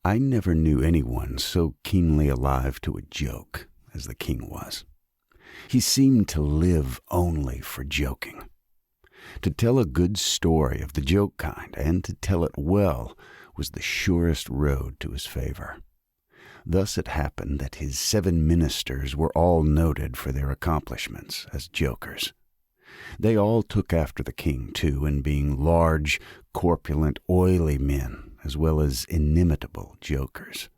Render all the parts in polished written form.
I never knew anyone so keenly alive to a joke as the king was. He seemed to live only for joking. To tell a good story of the joke kind, and to tell it well, was the surest road to his favor. Thus it happened that his 7 ministers were all noted for their accomplishments as jokers. They all took after the king, too, in being large, corpulent, oily men, as well as inimitable jokers.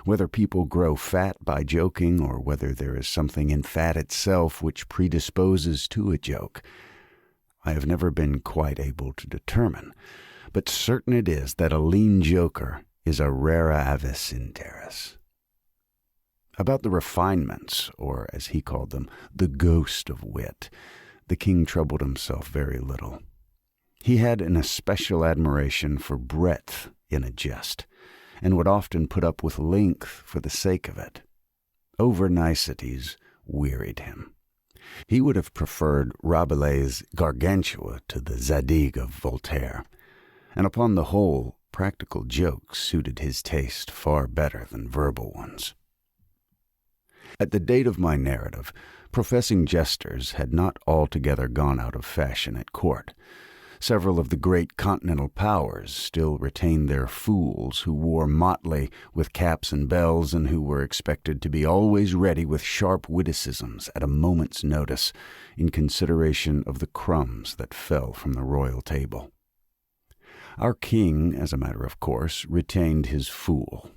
Whether people grow fat by joking, or whether there is something in fat itself which predisposes to a joke, I have never been quite able to determine, but certain it is that a lean joker is a rara avis in terris. About the refinements, or as he called them, the ghost of wit, the king troubled himself very little. He had an especial admiration for breadth in a jest, and would often put up with length for the sake of it. Over-niceties wearied him. He would have preferred Rabelais' Gargantua to the Zadig of Voltaire, and upon the whole, practical jokes suited his taste far better than verbal ones. At the date of my narrative, professing jesters had not altogether gone out of fashion at court. Several of the great continental powers still retained their fools, who wore motley with caps and bells, and who were expected to be always ready with sharp witticisms at a moment's notice, in consideration of the crumbs that fell from the royal table. Our king, as a matter of course, retained his fool.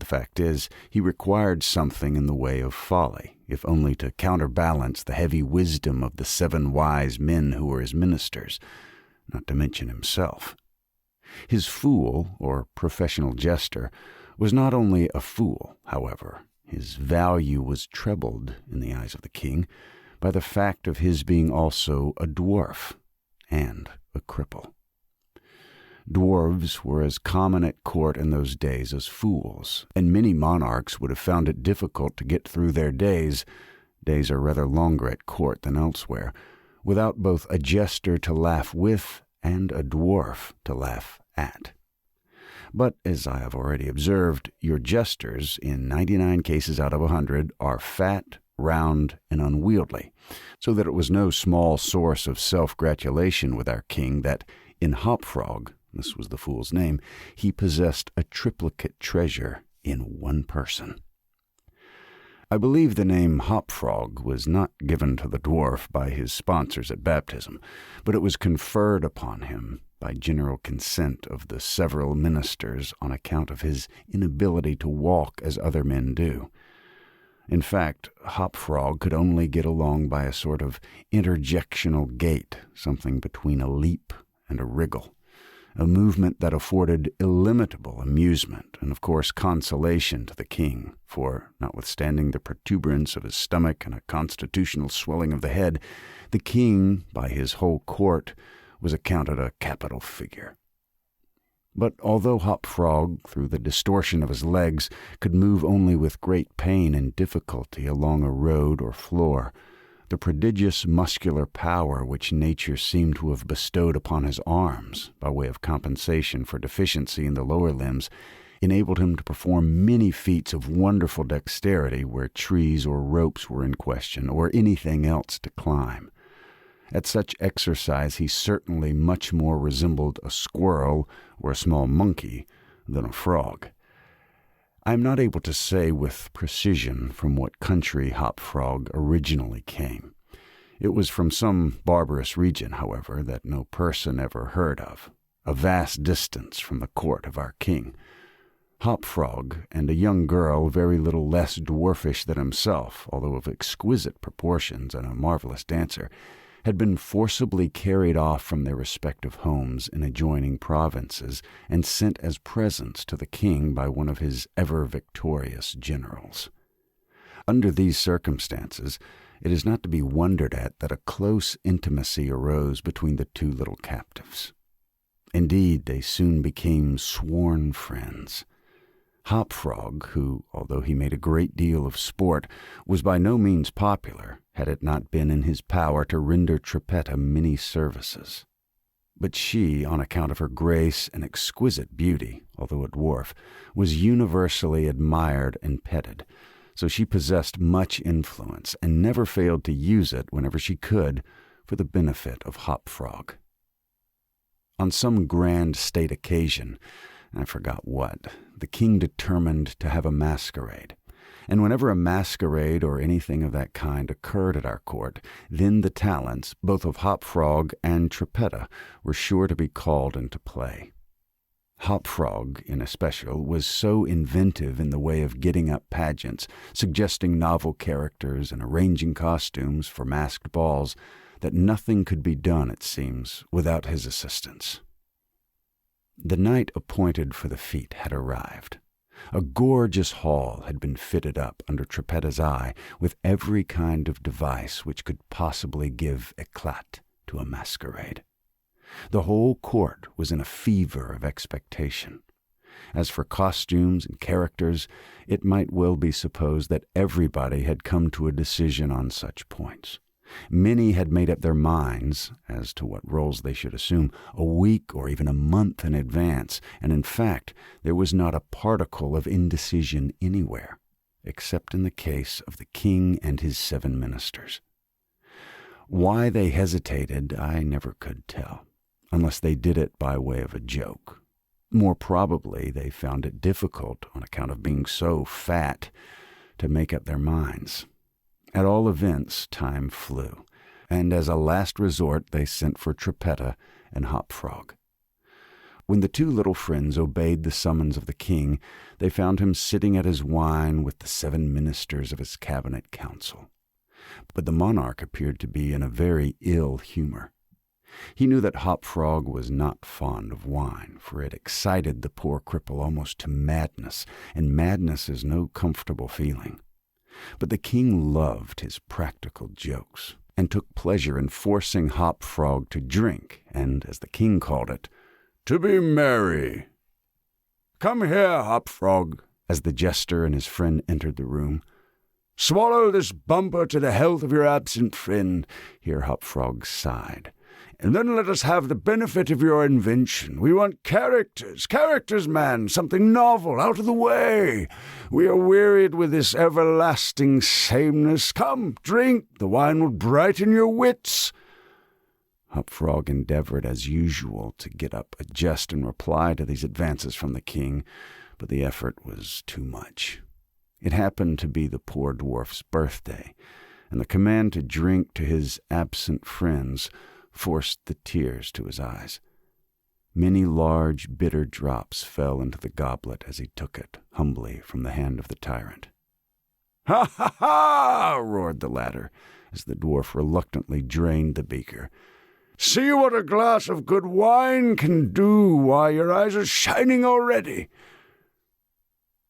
The fact is, he required something in the way of folly, if only to counterbalance the heavy wisdom of the 7 wise men who were his ministers, not to mention himself. His fool, or professional jester, was not only a fool, however. His value was trebled, in the eyes of the king, by the fact of his being also a dwarf and a cripple. Dwarves were as common at court in those days as fools, and many monarchs would have found it difficult to get through their days are rather longer at court than elsewhere, without both a jester to laugh with and a dwarf to laugh at. But, as I have already observed, your jesters, in 99 cases out of 100, are fat, round, and unwieldy, so that it was no small source of self-gratulation with our king that, in Hopfrog, this was the fool's name, he possessed a triplicate treasure in one person. I believe the name Hopfrog was not given to the dwarf by his sponsors at baptism, but it was conferred upon him by general consent of the several ministers on account of his inability to walk as other men do. In fact, Hopfrog could only get along by a sort of interjectional gait, something between a leap and a wriggle, a movement that afforded illimitable amusement and, of course, consolation to the king, for, notwithstanding the protuberance of his stomach and a constitutional swelling of the head, the king, by his whole court, was accounted a capital figure. But although Hopfrog, through the distortion of his legs, could move only with great pain and difficulty along a road or floor, the prodigious muscular power which nature seemed to have bestowed upon his arms, by way of compensation for deficiency in the lower limbs, enabled him to perform many feats of wonderful dexterity where trees or ropes were in question, or anything else to climb. At such exercise he certainly much more resembled a squirrel or a small monkey than a frog. I am not able to say with precision from what country Hopfrog originally came. It was from some barbarous region, however, that no person ever heard of, a vast distance from the court of our king. Hopfrog and a young girl very little less dwarfish than himself, although of exquisite proportions and a marvelous dancer, had been forcibly carried off from their respective homes in adjoining provinces and sent as presents to the king by one of his ever-victorious generals. Under these circumstances, it is not to be wondered at that a close intimacy arose between the 2 little captives. Indeed, they soon became sworn friends. Hopfrog, who, although he made a great deal of sport, was by no means popular, had it not been in his power to render Trippetta many services. But she, on account of her grace and exquisite beauty, although a dwarf, was universally admired and petted, so she possessed much influence and never failed to use it whenever she could for the benefit of Hop Frog. On some grand state occasion, I forgot what, the king determined to have a masquerade. And whenever a masquerade or anything of that kind occurred at our court, then the talents, both of Hop Frog and Trippetta, were sure to be called into play. Hop Frog, in especial, was so inventive in the way of getting up pageants, suggesting novel characters and arranging costumes for masked balls, that nothing could be done, it seems, without his assistance. The night appointed for the fete had arrived. A gorgeous hall had been fitted up under Trippetta's eye with every kind of device which could possibly give éclat to a masquerade. The whole court was in a fever of expectation. As for costumes and characters, it might well be supposed that everybody had come to a decision on such points. Many had made up their minds as to what roles they should assume a week or even a month in advance, and in fact there was not a particle of indecision anywhere, except in the case of the king and his 7 ministers. Why they hesitated I never could tell, unless they did it by way of a joke. More probably they found it difficult, on account of being so fat, to make up their minds. At all events, time flew, and as a last resort they sent for Trippetta and Hop Frog. When the 2 little friends obeyed the summons of the king, they found him sitting at his wine with the 7 ministers of his cabinet council. But the monarch appeared to be in a very ill humor. He knew that Hop Frog was not fond of wine, for it excited the poor cripple almost to madness, and madness is no comfortable feeling. But the king loved his practical jokes, and took pleasure in forcing Hop Frog to drink, and, as the king called it, to be merry. "Come here, Hop Frog," as the jester and his friend entered the room. "Swallow this bumper to the health of your absent friend." Here Hop Frog sighed. "And then let us have the benefit of your invention. We want characters, man, something novel, out of the way. We are wearied with this everlasting sameness. Come, drink, the wine will brighten your wits." Hop Frog endeavored, as usual, to get up a jest in reply to these advances from the king, but the effort was too much. It happened to be the poor dwarf's birthday, and the command to drink to his absent friends forced the tears to his eyes. Many large, bitter drops fell into the goblet as he took it, humbly, from the hand of the tyrant. "Ha, ha, ha!" roared the latter, as the dwarf reluctantly drained the beaker. "See what a glass of good wine can do. Why, your eyes are shining already."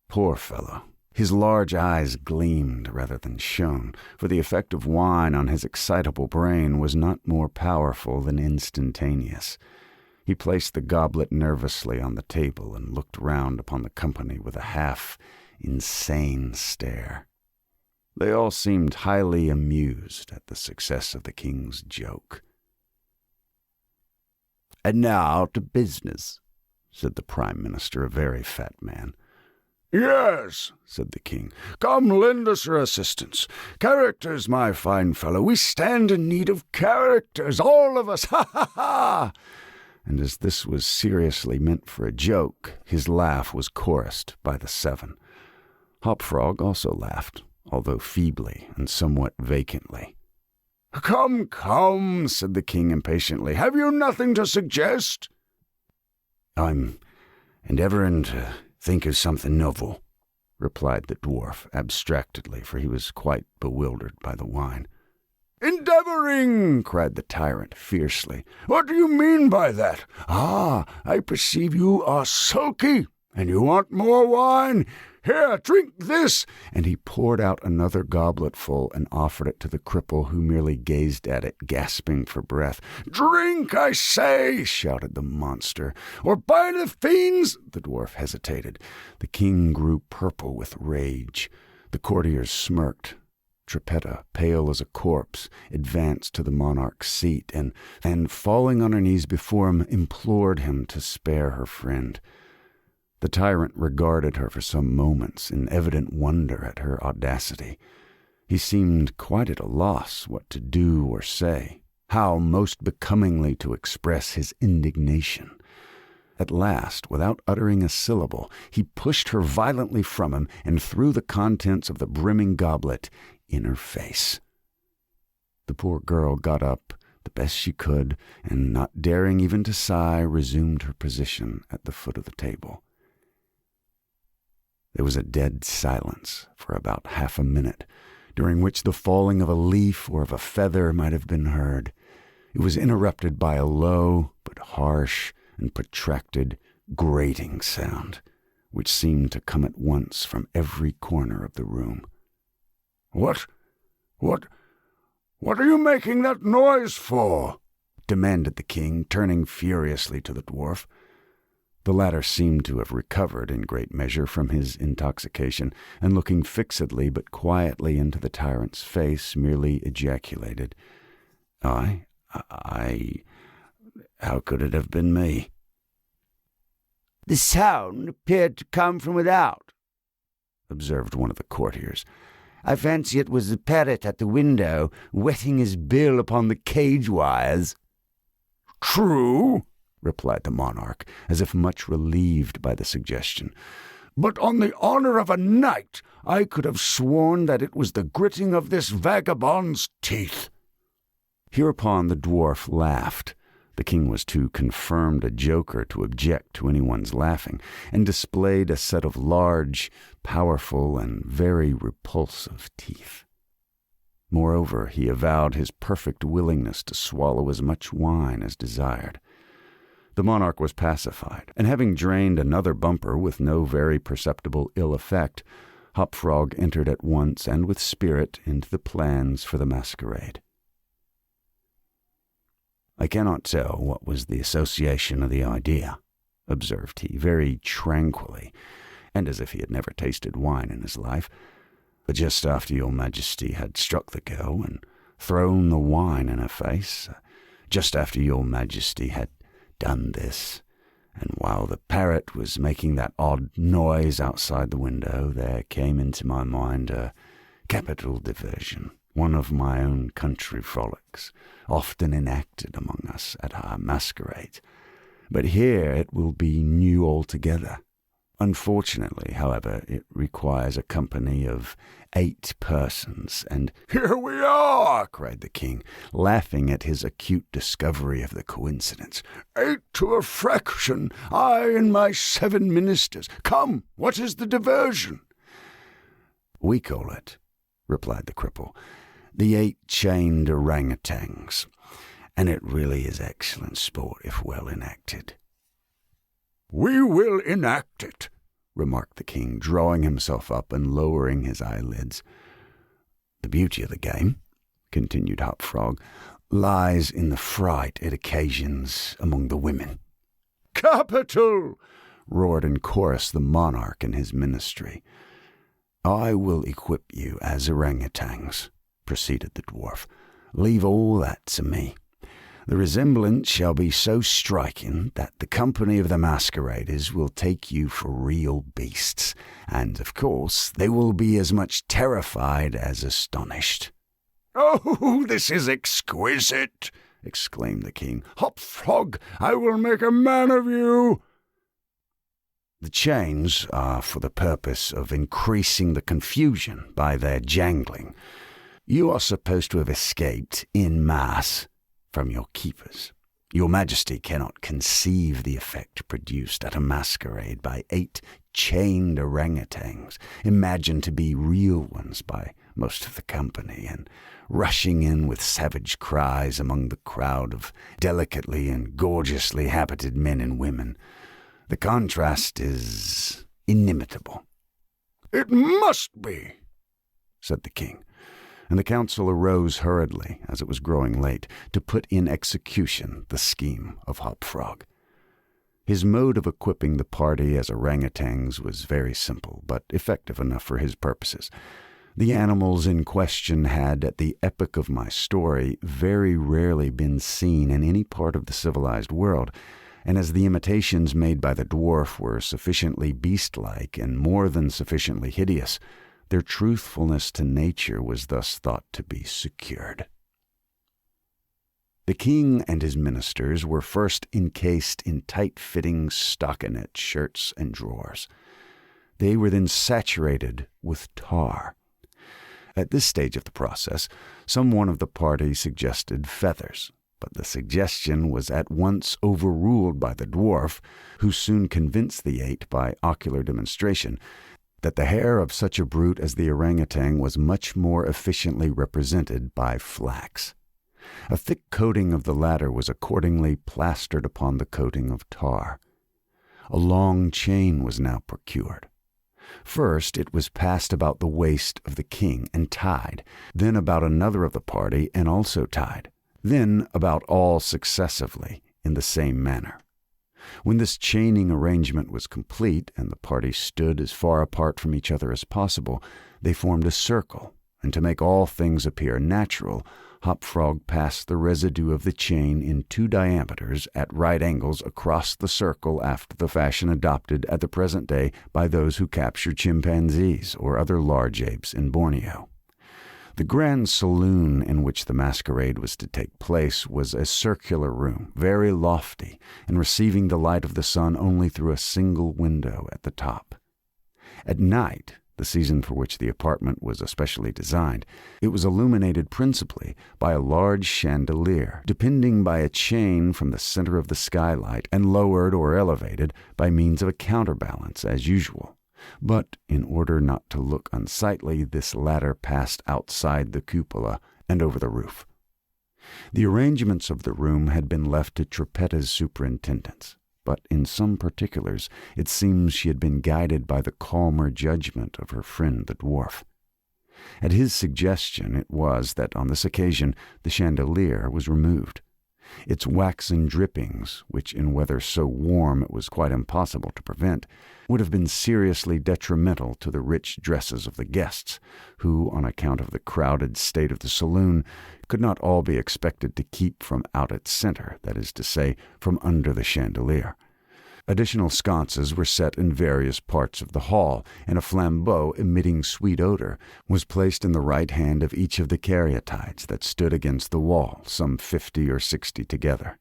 Poor fellow! His large eyes gleamed rather than shone, for the effect of wine on his excitable brain was not more powerful than instantaneous. He placed the goblet nervously on the table and looked round upon the company with a half-insane stare. They all seemed highly amused at the success of the king's joke. "And now to business," said the Prime Minister, a very fat man. "Yes," said the king. "Come, lend us your assistance. Characters, my fine fellow. We stand in need of characters, all of us. Ha, ha, ha!" And as this was seriously meant for a joke, his laugh was chorused by the 7. Hop Frog also laughed, although feebly and somewhat vacantly. "Come, come," said the king impatiently. "Have you nothing to suggest?" "I'm endeavoring to think of something novel," replied the dwarf abstractedly, for he was quite bewildered by the wine. "Endeavoring!" cried the tyrant fiercely. "What do you mean by that? Ah, I perceive you are sulky, and you want more wine. Here, drink this!" And he poured out another gobletful and offered it to the cripple, who merely gazed at it, gasping for breath. "Drink, I say!" shouted the monster. "Or by the fiends—" The dwarf hesitated. The king grew purple with rage. The courtiers smirked. Trippetta, pale as a corpse, advanced to the monarch's seat and, falling on her knees before him, implored him to spare her friend. The tyrant regarded her for some moments in evident wonder at her audacity. He seemed quite at a loss what to do or say, how most becomingly to express his indignation. At last, without uttering a syllable, he pushed her violently from him and threw the contents of the brimming goblet in her face. The poor girl got up the best she could, and not daring even to sigh, resumed her position at the foot of the table. There was a dead silence for about half a minute, during which the falling of a leaf or of a feather might have been heard. It was interrupted by a low but harsh and protracted grating sound, which seemed to come at once from every corner of the room. What are you making that noise for?" demanded the king, turning furiously to the dwarf. The latter seemed to have recovered in great measure from his intoxication, and looking fixedly but quietly into the tyrant's face, merely ejaculated, I, how could it have been me?" "The sound appeared to come from without," observed one of the courtiers. "I fancy it was the parrot at the window, wetting his bill upon the cage wires." "True," replied the monarch, as if much relieved by the suggestion. "But on the honor of a knight, I could have sworn that it was the gritting of this vagabond's teeth." Hereupon the dwarf laughed. The king was too confirmed a joker to object to anyone's laughing, and displayed a set of large, powerful, and very repulsive teeth. Moreover, he avowed his perfect willingness to swallow as much wine as desired. The monarch was pacified, and having drained another bumper with no very perceptible ill effect, Hop Frog entered at once and with spirit into the plans for the masquerade. "I cannot tell what was the association of the idea," observed he, very tranquilly, and as if he had never tasted wine in his life. "But just after your majesty had struck the girl and thrown the wine in her face, just after your majesty had done this, and while the parrot was making that odd noise outside the window, there came into my mind a capital diversion, one of my own country frolics, often enacted among us at our masquerades. But here it will be new altogether. Unfortunately, however, it requires a company of 8 persons, and—" "Here we are!" cried the king, laughing at his acute discovery of the coincidence. "8 to a fraction, I and my 7 ministers. Come, what is the diversion?" "We call it," replied the cripple, "the 8 chained orangutans, and it really is excellent sport if well enacted." "We will enact it," remarked the king, drawing himself up and lowering his eyelids. "The beauty of the game," continued Hop Frog, "lies in the fright it occasions among the women." "Capital!" roared in chorus the monarch and his ministry. "I will equip you as orangutans," proceeded the dwarf. "Leave all that to me. The resemblance shall be so striking that the company of the masqueraders will take you for real beasts, and, of course, they will be as much terrified as astonished." "Oh, this is exquisite!" exclaimed the king. "Hop Frog, I will make a man of you!" "The chains are for the purpose of increasing the confusion by their jangling. You are supposed to have escaped en masse from your keepers. Your majesty cannot conceive the effect produced at a masquerade by 8 chained orangutans, imagined to be real ones by most of the company, and rushing in with savage cries among the crowd of delicately and gorgeously habited men and women. The contrast is inimitable." "It must be," said the king, and the council arose hurriedly, as it was growing late, to put in execution the scheme of Hop Frog. His mode of equipping the party as orangutans was very simple, but effective enough for his purposes. The animals in question had, at the epoch of my story, very rarely been seen in any part of the civilized world, and as the imitations made by the dwarf were sufficiently beast-like and more than sufficiently hideous, their truthfulness to nature was thus thought to be secured. The king and his ministers were first encased in tight-fitting stockinette shirts and drawers. They were then saturated with tar. At this stage of the process, some one of the party suggested feathers, but the suggestion was at once overruled by the dwarf, who soon convinced the 8 by ocular demonstration that the hair of such a brute as the orangutan was much more efficiently represented by flax. A thick coating of the latter was accordingly plastered upon the coating of tar. A long chain was now procured. First it was passed about the waist of the king and tied, then about another of the party and also tied, then about all successively in the same manner. When this chaining arrangement was complete and the party stood as far apart from each other as possible, they formed a circle, and to make all things appear natural, Hop Frog passed the residue of the chain in 2 diameters at right angles across the circle after the fashion adopted at the present day by those who capture chimpanzees or other large apes in Borneo. The grand saloon in which the masquerade was to take place was a circular room, very lofty, and receiving the light of the sun only through a single window at the top. At night, the season for which the apartment was especially designed, it was illuminated principally by a large chandelier, depending by a chain from the center of the skylight and lowered or elevated by means of a counterbalance as usual. But in order not to look unsightly, this latter passed outside the cupola and over the roof. The arrangements of the room had been left to Trippetta's superintendence, but in some particulars it seems she had been guided by the calmer judgment of her friend the dwarf. At his suggestion it was that on this occasion the chandelier was removed. Its waxen drippings, which in weather so warm it was quite impossible to prevent, would have been seriously detrimental to the rich dresses of the guests, who, on account of the crowded state of the saloon, could not all be expected to keep from out its center, that is to say, from under the chandelier. Additional sconces were set in various parts of the hall, and a flambeau emitting sweet odor was placed in the right hand of each of the caryatides that stood against the wall, some 50 or 60 together.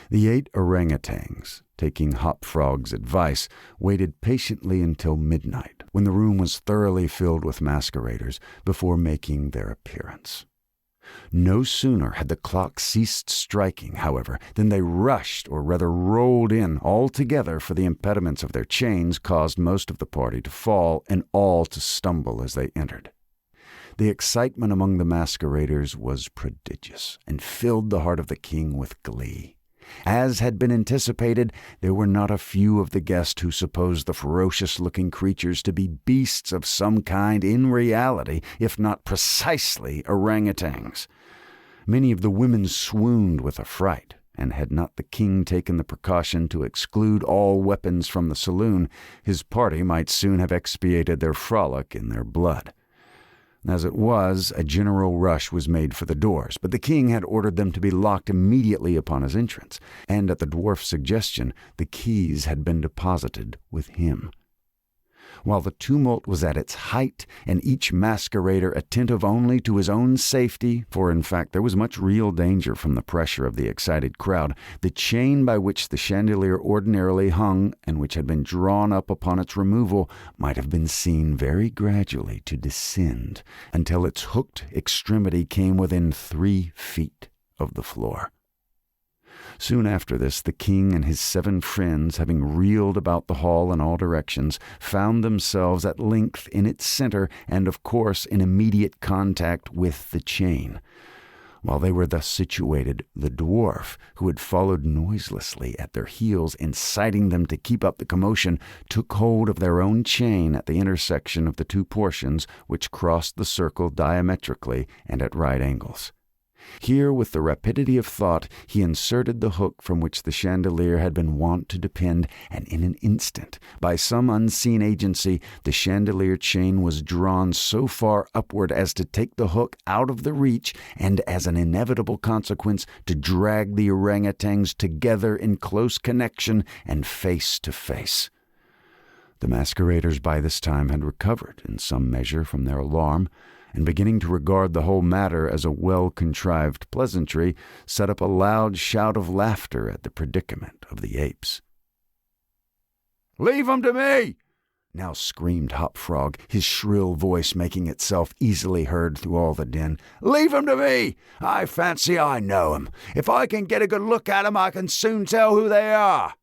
The 8 orangutans, taking Hop Frog's advice, waited patiently until midnight, when the room was thoroughly filled with masqueraders, before making their appearance. No sooner had the clock ceased striking, however, than they rushed, or rather rolled in all together, for the impediments of their chains caused most of the party to fall and all to stumble as they entered. The excitement among the masqueraders was prodigious, and filled the heart of the king with glee. As had been anticipated, there were not a few of the guests who supposed the ferocious-looking creatures to be beasts of some kind in reality, if not precisely orangutans. Many of the women swooned with affright, and had not the king taken the precaution to exclude all weapons from the saloon, his party might soon have expiated their frolic in their blood. As it was, a general rush was made for the doors, but the king had ordered them to be locked immediately upon his entrance, and at the dwarf's suggestion the keys had been deposited with him. While the tumult was at its height, and each masquerader attentive only to his own safety, for in fact there was much real danger from the pressure of the excited crowd, the chain by which the chandelier ordinarily hung, and which had been drawn up upon its removal, might have been seen very gradually to descend, until its hooked extremity came within 3 feet of the floor. Soon after this, the king and his 7 friends, having reeled about the hall in all directions, found themselves at length in its center, and of course in immediate contact with the chain. While they were thus situated, the dwarf, who had followed noiselessly at their heels, inciting them to keep up the commotion, took hold of their own chain at the intersection of the 2 portions which crossed the circle diametrically and at right angles. Here, with the rapidity of thought, he inserted the hook from which the chandelier had been wont to depend, and in an instant, by some unseen agency, the chandelier chain was drawn so far upward as to take the hook out of the reach, and as an inevitable consequence, to drag the orangutans together in close connection and face to face. The masqueraders by this time had recovered in some measure from their alarm, and beginning to regard the whole matter as a well-contrived pleasantry, set up a loud shout of laughter at the predicament of the apes. "Leave 'em to me!" now screamed Hop Frog, his shrill voice making itself easily heard through all the din. "Leave 'em to me! I fancy I know 'em. If I can get a good look at 'em, I can soon tell who they are."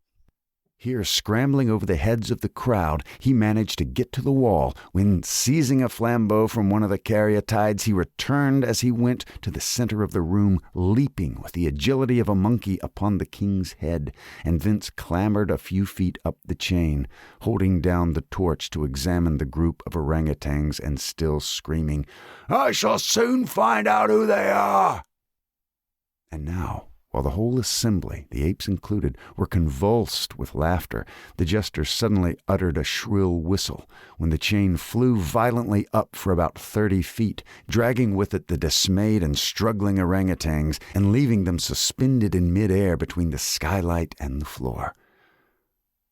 Here, scrambling over the heads of the crowd, he managed to get to the wall, when, seizing a flambeau from one of the caryatides, he returned as he went to the center of the room, leaping with the agility of a monkey upon the king's head, and thence clambered a few feet up the chain, holding down the torch to examine the group of orangutans, and still screaming, "I shall soon find out who they are!" And now, while the whole assembly, the apes included, were convulsed with laughter, the jester suddenly uttered a shrill whistle, when the chain flew violently up for about 30 feet, dragging with it the dismayed and struggling orangutans, and leaving them suspended in mid-air between the skylight and the floor.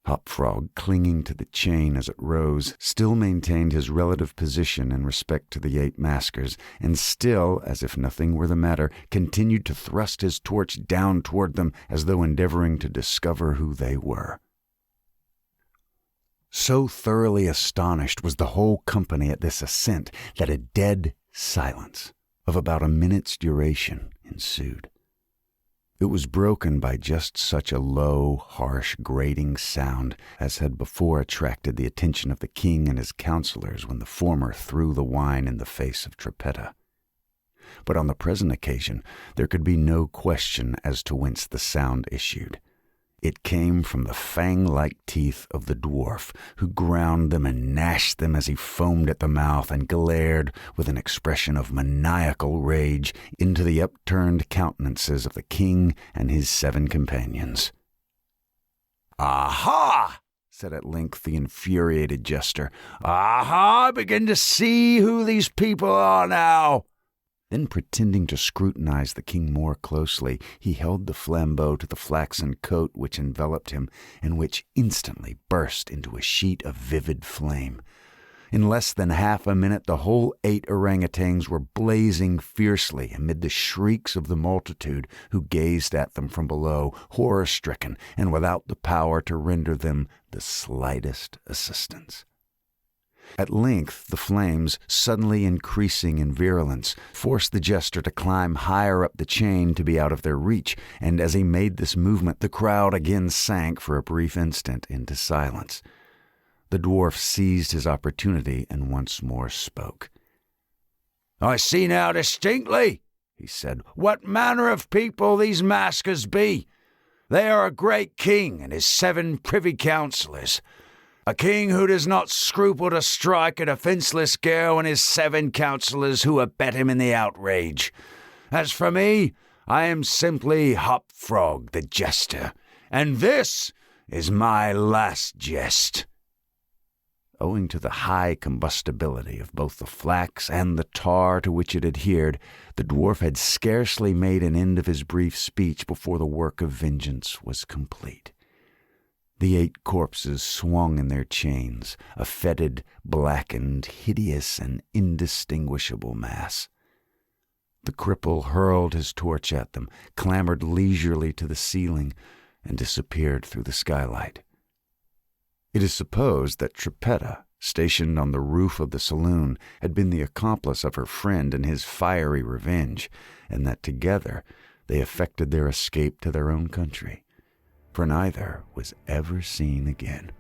Hop Frog, clinging to the chain as it rose, still maintained his relative position in respect to the ape maskers, and still, as if nothing were the matter, continued to thrust his torch down toward them as though endeavoring to discover who they were. So thoroughly astonished was the whole company at this ascent that a dead silence of about a minute's duration ensued. It was broken by just such a low, harsh, grating sound as had before attracted the attention of the king and his counselors when the former threw the wine in the face of Trippetta. But on the present occasion there could be no question as to whence the sound issued. It came from the fang-like teeth of the dwarf, who ground them and gnashed them as he foamed at the mouth and glared with an expression of maniacal rage into the upturned countenances of the king and his 7 companions. "Aha!" said at length the infuriated jester. "Aha! I begin to see who these people are now." Then, pretending to scrutinize the king more closely, he held the flambeau to the flaxen coat which enveloped him, and which instantly burst into a sheet of vivid flame. In less than half a minute the whole 8 orangutans were blazing fiercely amid the shrieks of the multitude, who gazed at them from below, horror-stricken, and without the power to render them the slightest assistance. At length the flames, suddenly increasing in virulence, forced the jester to climb higher up the chain to be out of their reach, and as he made this movement the crowd again sank for a brief instant into silence. The dwarf seized his opportunity and once more spoke. "I see now distinctly," he said, "what manner of people these maskers be. They are a great king and his 7 privy councillors. A king who does not scruple to strike at a fenceless girl, and his 7 councillors who abet him in the outrage. As for me, I am simply Hop Frog the jester, and this is my last jest." Owing to the high combustibility of both the flax and the tar to which it adhered, the dwarf had scarcely made an end of his brief speech before the work of vengeance was complete. The 8 corpses swung in their chains, a fetid, blackened, hideous, and indistinguishable mass. The cripple hurled his torch at them, clambered leisurely to the ceiling, and disappeared through the skylight. It is supposed that Trippetta, stationed on the roof of the saloon, had been the accomplice of her friend in his fiery revenge, and that together they effected their escape to their own country, for neither was ever seen again.